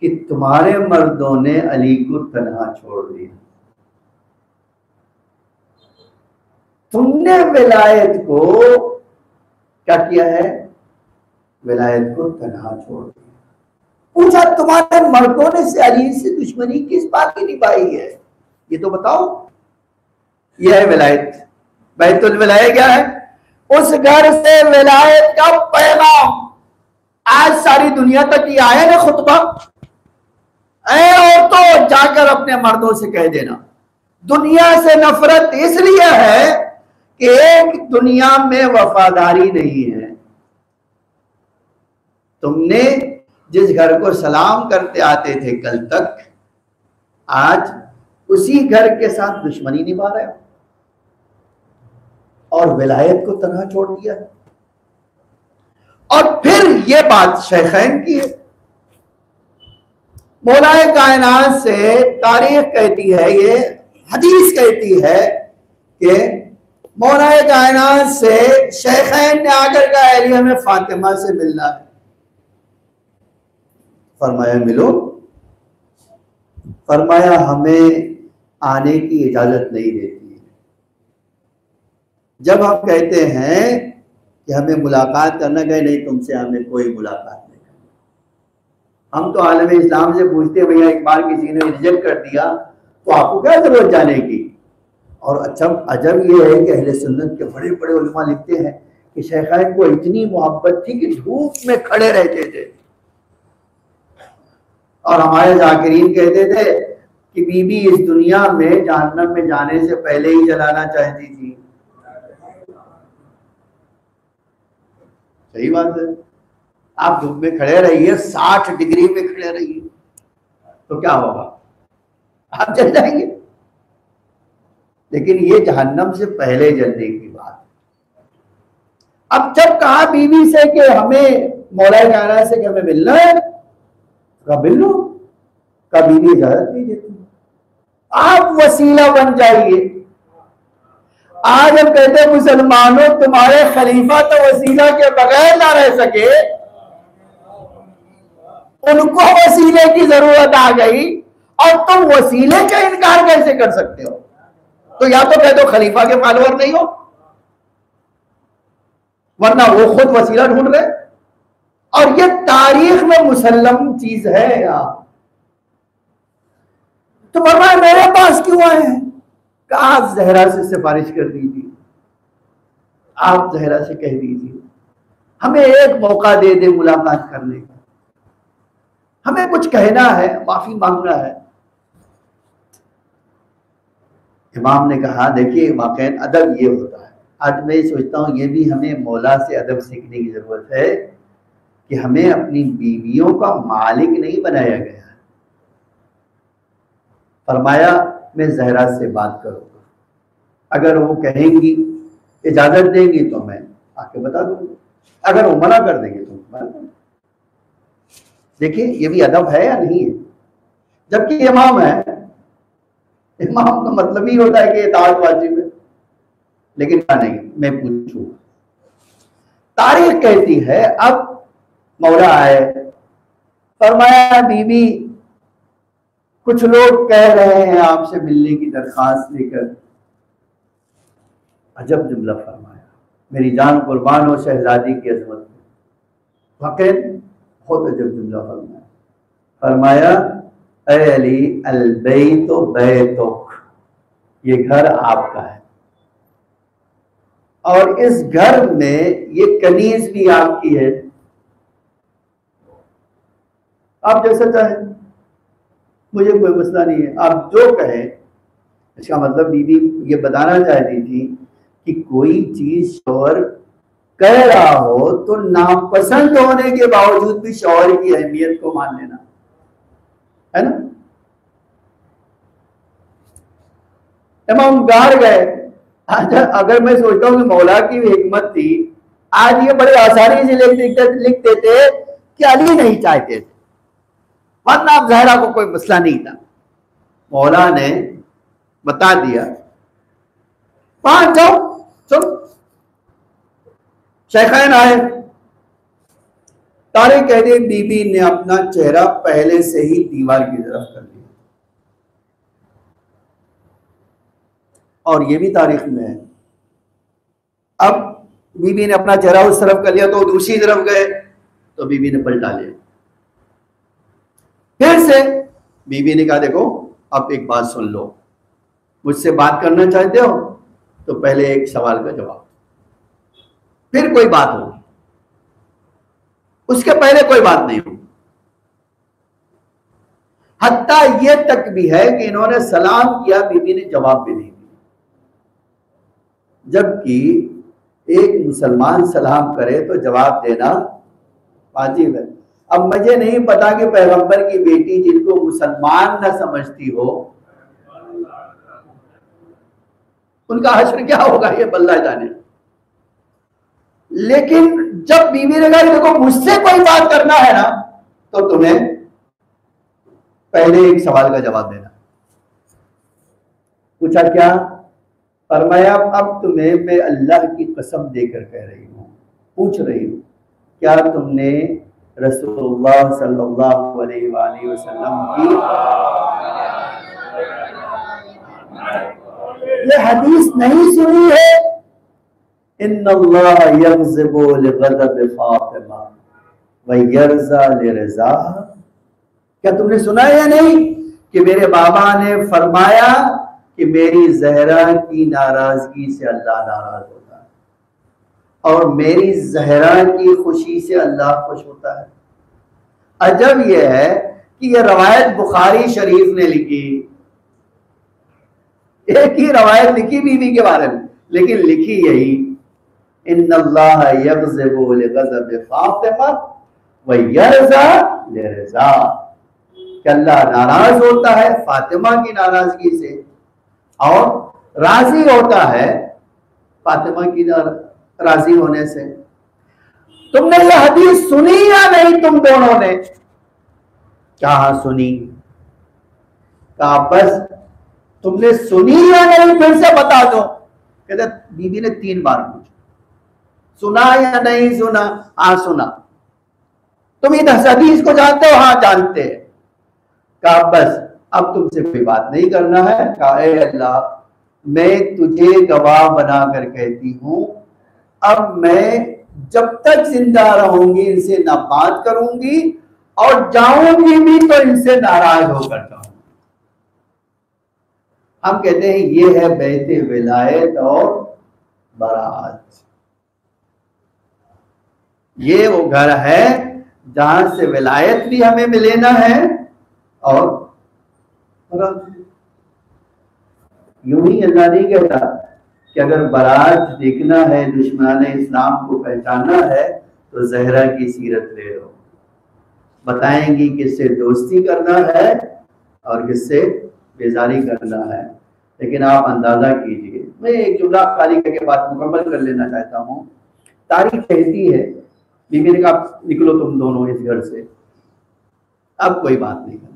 S1: कि तुम्हारे मर्दों ने अली को तन्हा छोड़ दिया, तुमने विलायत को क्या किया है? विलायत को तन्हा छोड़ दिया। पूछा तुम्हारे मर्दों ने से अली से दुश्मनी किस बात की निभाई है? ये तो बताओ। यह है विलायत। बैतुल विलायत क्या है? उस घर से विलायत का पैगाम आज सारी दुनिया तक ही आया ना खुतबा। और तो जाकर अपने मर्दों से कह देना दुनिया से नफरत इसलिए है कि एक दुनिया में वफादारी नहीं है। तुमने जिस घर को सलाम करते आते थे कल तक, आज उसी घर के साथ दुश्मनी निभा रहे हो और विलायत को तन्हा छोड़ दिया। और फिर ये बात शेखैन की है। मौलाए कायनात से तारीख कहती है, ये हदीस कहती है कि मौलाए कायनात से शेखैन ने आकर कहा अली हमें फातिमा से मिलना है। फरमाया मिलो। फरमाया हमें आने की इजाजत नहीं देती है। जब हम कहते हैं कि हमें मुलाकात करना, गए नहीं तुमसे हमें कोई मुलाकात नहीं करनी। हम तो आलम इस्लाम से पूछते हैं भैया एक बार किसी ने रिजेक्ट कर दिया तो आपको क्या जरूरत जाने की? और अच्छा अजब ये है कि अहले सुन्नत के बड़े बड़े उलमा लिखते हैं कि शेखैन को इतनी मोहब्बत थी कि धूप में खड़े रहते थे। और हमारे जाकिरीन कहते थे कि बीबी इस दुनिया में जहन्नम में जाने से पहले ही जलाना चाहती थी। सही बात है। आप धूप में खड़े रहिए, 60 डिग्री में खड़े रहिए, तो क्या होगा? आप जल जाएंगे। लेकिन ये जहन्नम से पहले जलने की बात। अब जब कहा बीवी से कि हमें मौला कायनात से कि हमें मिलना है, कहा मिल लो, कहा बीवी इजाजत नहीं देती, आप वसीला बन जाइए। आज हम कहते हैं मुसलमानों तुम्हारे खलीफा तो वसीला के बगैर ना रह सके, उनको वसीले की जरूरत आ गई और तुम वसीले का इनकार कैसे कर सकते हो? तो या तो कह दो खलीफा के फॉलोअर नहीं हो, वरना वो खुद वसीला ढूंढ रहे। और ये तारीख में मुसल्लम चीज है यार। तो फरमाया मेरे पास क्यों आए हैं? कहा जहरा से सिफारिश कर दीजिए, आप जहरा से कह दीजिए हमें एक मौका दे दे मुलाकात करने का, हमें कुछ कहना है, माफी मांगना है। इमाम ने कहा देखिए वाकई अदब ये होता है। आज मैं सोचता हूँ ये भी हमें मौला से अदब सीखने की जरूरत है कि हमें अपनी बीवियों का मालिक नहीं बनाया गया है। फरमाया मैं जहरा से बात करूंगा, अगर वो कहेंगी इजाजत देंगी तो मैं आके बता दूंगा, अगर वो मना कर देंगे तो मना कर। देखिए ये भी अदब है या नहीं है? जबकि इमाम है, इमाम का मतलब ही होता है कि इताअत वाजिब है, लेकिन नहीं, मैं पूछूंगा। तारीख कहती है अब मौला आए, फरमाया बीबी कुछ लोग कह रहे हैं आपसे मिलने की दरखास्त लेकर। अजब जुमला फरमाया, मेरी जान कुर्बान हो शहजादी की अजमत में, वाकई बहुत अजब जुमला फरमाया। फरमाया ऐ अली अल बैतु बैतुक, ये घर आपका है और इस घर में ये कनीज भी आपकी है, आप जैसा चाहे, मुझे कोई मसला नहीं है, आप जो कहें। इसका मतलब बीबी ये बताना चाहती थी कि कोई चीज शौहर कह रहा हो तो नापसंद होने के बावजूद भी शौहर की अहमियत को मान लेना, है ना। इमाम गार गए। आज अगर मैं सोचता हूँ कि मौला की हिकमत थी, आज ये बड़े आसानी से लिख देते कि अली नहीं चाहते थे, वरना अब जहरा को कोई मसला नहीं था। मौला ने बता दिया, वहां जाओ, सुन। शेखैन आए, तारीख कह दी, बीबी ने अपना चेहरा पहले से ही दीवार की तरफ कर दिया। और ये भी तारीख में है। अब बीबी ने अपना चेहरा उस तरफ कर लिया तो दूसरी तरफ गए तो बीबी ने पलटा लिया। फिर से बीबी ने कहा देखो अब एक बात सुन लो, मुझसे बात करना चाहते हो तो पहले एक सवाल का जवाब, फिर कोई बात होगी, उसके पहले कोई बात नहीं होगी। हत्ता ये तक भी है कि इन्होंने सलाम किया, बीबी ने जवाब भी नहीं दिया, जबकि एक मुसलमान सलाम करे तो जवाब देना वाजिब है। अब मुझे नहीं पता कि पैगंबर की बेटी जिनको मुसलमान न समझती हो उनका हश्र क्या होगा, ये बल्ला जाने। लेकिन जब बीवी ने कहा देखो मुझसे कोई बात करना है ना तो तुम्हें पहले एक सवाल का जवाब देना। पूछा क्या? फरमाया अब तुम्हें मैं अल्लाह की कसम देकर कह रही हूँ, पूछ रही हूँ, क्या तुमने रसूलुल्लाह सल्लल्लाहु अलैहि वसल्लम की ये हदीस नहीं सुनी है? इन्नल्लाह यग़ज़िबु लिग़ज़ब फ़ातिमा व यरज़ा लिरज़ा। क्या तुमने सुना है या नहीं कि मेरे बाबा ने फरमाया कि मेरी जहरा की नाराजगी से अल्लाह नाराज होता है और मेरी जहरा की खुशी से अल्लाह खुश होता है। अजब यह है कि यह रवायत बुखारी शरीफ ने लिखी, एक ही रवायत लिखी बीवी के बारे में, लेकिन लिखी यही, इन्नल्लाह यग़ज़िबु लिग़ज़ब फ़ातिमा वयरज़ा लिरज़ा, कि अल्लाह नाराज होता है फातिमा की नाराजगी से और राजी होता है फातिमा की राजी होने से। तुमने ये हदीस सुनी या नहीं? तुम दोनों ने कहा सुनी। कहा बस तुमने सुनी या नहीं फिर से बता दो। कहते बीबी ने 3 बार पूछा, सुना या नहीं सुना? हाँ सुना। तुम इस हदीस को जानते हो? हाँ जानते हैं। कहा बस अब तुमसे कोई बात नहीं करना है। कहा ए अल्लाह, मैं तुझे गवाह बनाकर कहती हूं, अब मैं जब तक जिंदा रहूंगी इनसे ना बात करूंगी और जाऊंगी भी तो इनसे नाराज होकर जाऊंगी। हम कहते हैं ये है बैते विलायत और बारात। ये वो घर है जहां से विलायत भी हमें लेना है और यूं ही अल्लाह नहीं कहता कि अगर बारात देखना है, दुश्मनान इस्लाम को पहचानना है तो जहरा की सीरत ले लो, बताएंगी किससे दोस्ती करना है और किससे बेजारी करना है। लेकिन आप अंदाजा कीजिए, मैं एक जुमला खाली करके बात मुकम्मल कर लेना चाहता हूँ। तारीख कहती है, बीबी ने कहा निकलो तुम दोनों इस घर से, अब कोई बात नहीं करना।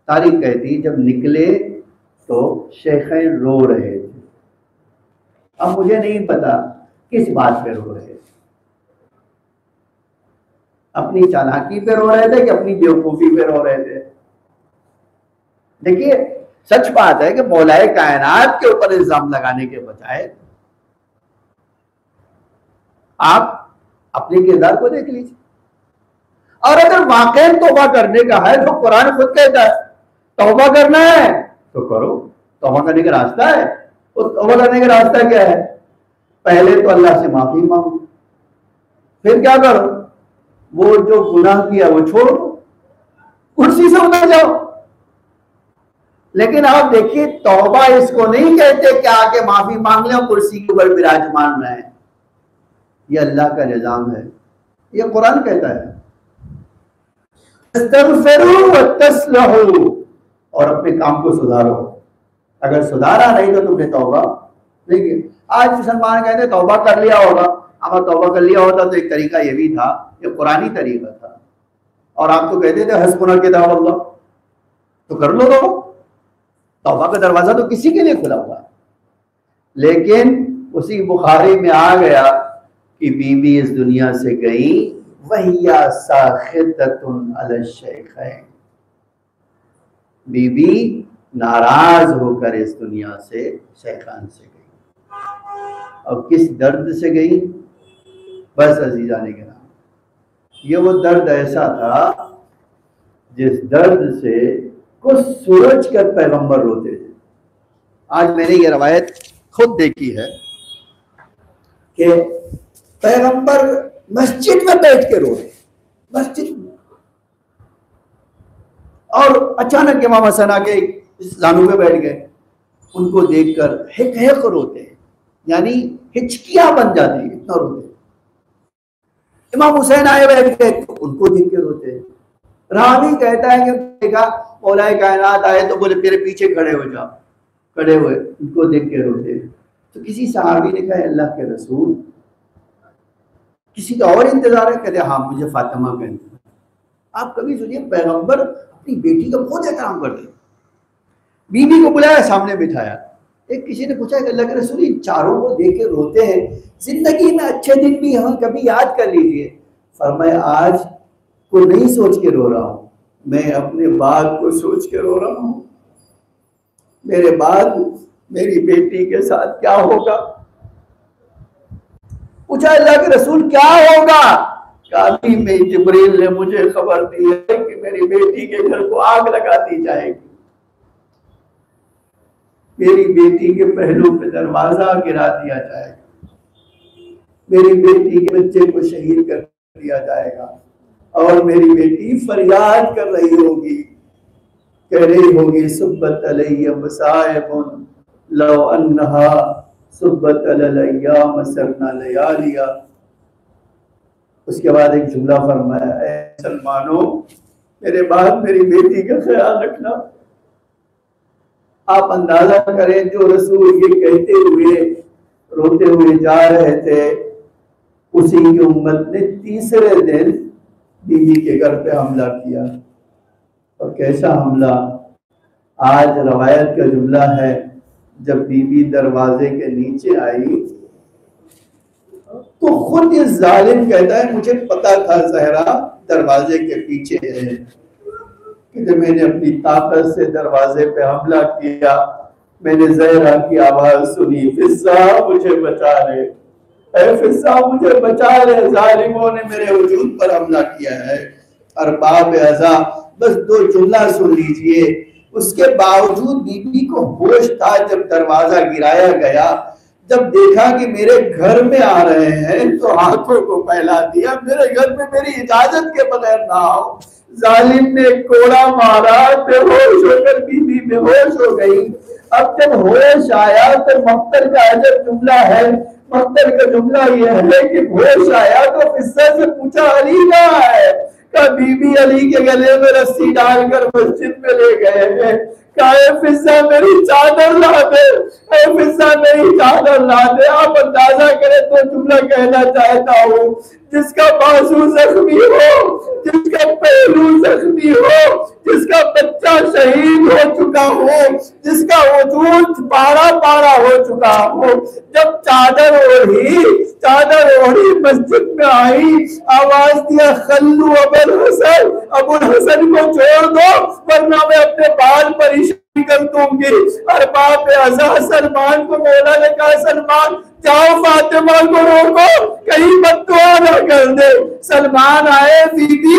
S1: तारीख कहती जब निकले तो शेखैन रो रहे थे। अब मुझे नहीं पता किस बात पे रो रहे थे, अपनी चालाकी पे रो रहे थे कि अपनी बेवकूफी पे रो रहे थे। देखिए सच बात है कि मौलाए कायनात के ऊपर इल्जाम लगाने के बजाय आप अपने किरदार को देख लीजिए। और अगर वाकई तौबा करने का है तो कुरान खुद कहता है तौबा करना है तो करो। तौबा करने का रास्ता है, तो तौबा करने का रास्ता क्या है? पहले तो अल्लाह से माफी मांगो, फिर क्या करो? वो जो गुनाह किया वो छोड़ो, कुर्सी से उतर जाओ। लेकिन आप देखिए तौबा इसको नहीं कहते कि आके माफी मांग ले और कुर्सी के ऊपर विराजमान रहे। ये अल्लाह का निजाम है, ये कुरान कहता है और अपने काम को सुधारो। अगर सुधारा नहीं तो तुमने तौबा नहीं किया। आज मुसलमान कहते तौबा कर लिया होगा, अगर तौबा कर लिया होता तो एक तरीका ये भी था, ये कुरानी तरीका था। और आप तो कहते थे हस्बुना किताब अल्लाह, तो कर लो। तो तौबा का दरवाजा तो किसी के लिए खुला हुआ है। लेकिन उसी बुखारी में आ गया कि बीबी इस दुनिया से गई, वहिया साखिततुन अला शेखैन, बीबी नाराज होकर इस दुनिया से शेखान से गई। और किस दर्द से गई? बस अजीजाने के नाम, ये वो दर्द ऐसा था जिस दर्द से कुछ सूरज कर पैगंबर रोते थे। आज मैंने ये रवायत खुद देखी है कि पैगंबर मस्जिद में बैठ के रो रहे, मस्जिद में, और अचानक इमाम हसन आके जानू पे बैठ गए। उनको देखकर हिक हिक रोते हैं, यानी हिचकियां बन जाती है, इतना रोते। इमाम हुसैन आए बैठ गए तो उनको देख के रोते हैं। रावी कहता है कि देखा मौलाए कायनात आए तो बोले मेरे पीछे खड़े हो जाओ, खड़े हुए उनको देख के रोते। तो किसी सहाबी ने कहा अल्लाह के रसूल किसी का और इंतजार है? कहते हाँ मुझे फातिमा का इंतजार। आप कभी सुनिए पैगंबर अपनी बेटी का बहुत एहतराम करते। बीबी को बुलाया, सामने बिठाया। एक किसी ने पूछा कि अल्लाह के रसूल इन चारों को देख के रोते हैं, जिंदगी में अच्छे दिन भी हम कभी याद कर लीजिए। फरमाया आज को नहीं सोच के रो रहा हूं, मैं अपने बाद को सोच के रो रहा हूं। मेरे बाद मेरी बेटी के साथ क्या होगा? पूछा अल्लाह के रसूल क्या होगा? काबी में जिब्रील ने मुझे खबर दी है कि मेरी बेटी के घर को आग लगा दी जाएगी, मेरी बेटी के पहलू पे दरवाजा गिरा दिया जाएगा, मेरी बेटी के बच्चे को शहीद कर दिया जाएगा, और मेरी बेटी फरियाद कर रही होगी, कह रही होगी सुब्बत अलैया मसाइबुन लौ अन्नहा सुब्बत अलैया मसरना लयालिया। उसके बाद एक जुमला फरमाया, ऐ सलमानो मेरे बाद मेरी बेटी का ख्याल रखना। आप अंदाजा करें जो रसूल ये कहते हुए रोते हुए जा रहे थे, उसी की उम्मत ने तीसरे दिन बीवी के घर पे हमला किया। और कैसा हमला, आज रवायत का जुमला है, जब बीवी दरवाजे के नीचे आई तो खुद इस जालिम कहता है मुझे पता था ज़हरा दरवाजे के पीछे है, कि जब मैंने अपनी ताकत से दरवाजे पे हमला किया, मैंने ज़हरा की आवाज सुनी, फिज़्ज़ा मुझे बचा ले, ऐ फिज़्ज़ा मुझे बचा ले, जालिमों ने मेरे वजूद पर हमला किया है। अरबाब अज़ा, बस दो जुमला सुन लीजिए। उसके बावजूद बीबी को होश था, जब दरवाजा गिराया गया, जब देखा कि मेरे घर में आ रहे हैं तो हाथों को फैला दिया, मेरे घर में मेरी इजाजत के बगैर ना आओ। जालिम ने कोड़ा मारा, बेहोश होकर बीबी बेहोश हो गई। अब जब होश आया तो मख्तर का अजब जुमला है, मख्तर का जुमला यह है कि होश आया तो फिज़्ज़ा से पूछा अली कहाँ है? का बीबी अली के गले में रस्सी डालकर मस्जिद में ले गए हैं। फिज़्ज़ा मेरी चादर ला दे, फिज़्ज़ा मेरी चादर ला दे। आप अंदाजा करें तो जुमला कहना चाहता हूँ, जिसका बाजू जख्मी हो, जिसका पहलू जख्मी हो, जिसका बच्चा शहीद हो चुका हो, जिसका वजूद पारा पारा हो चुका हो, जब चादर ओढ़ी मस्जिद में आई, आवाज दिया खल्लू अबुल हसन, अबुल हसन को छोड़ दो वरना मैं अपने बाल परेशान कर दूंगी। और बाप अज़ा सलमान को मौला ने कहा, सलमान जाओ फातिमा को रोको कहीं बद्दुआ ना कर दे। सलमान आए, बीबी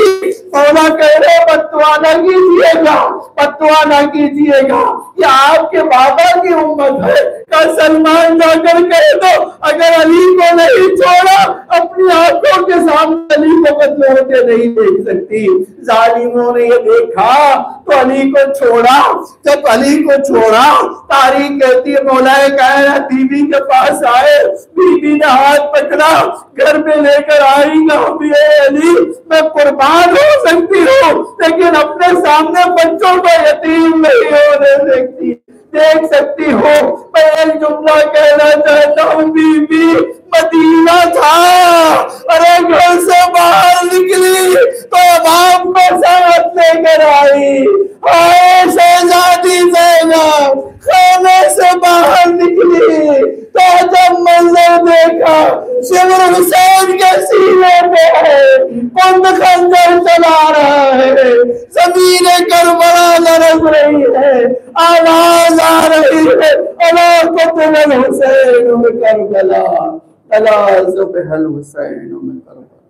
S1: मौला कह रहे बद्दुआ ना कीजिएगा, बद्दुआ ना कीजिएगा, ये आपके बाबा की उम्मत है। का सलमान जाकर कह दो अगर अली को नहीं छोड़ा, अपनी आंखों के सामने अली को बदलौर के नहीं देख सकती। जालिमों ने ये देखा तो अली को छोड़ा। जब अली को छोड़ा, तारीख कहती है मौलाए कायनात बीबी के पास आए, बीबी ने हाथ पकड़ा, घर में लेकर आई, अली मैं कुर्बान हो सकती हूँ लेकिन अपने सामने बच्चों को यतीम नहीं होने देख सकती हो। मैं एक जुमला कहना चाहता हूँ, बीबी मदीना था, अरे घर से बाहर निकली तो बाप को साथ लेकर आई। आए शहजादी ज़ैनब खाने से बाहर निकली तो जब मंजर देखा, शिमर हुसैन के सीने पे है, कुंद खंजर चला रहा है, ज़मीन करबला लरज़ रही है, आवाज आ रही है, अला क़ुतिल हुसैन में करबला, अला ज़ुबिहल हुसैन में करबला।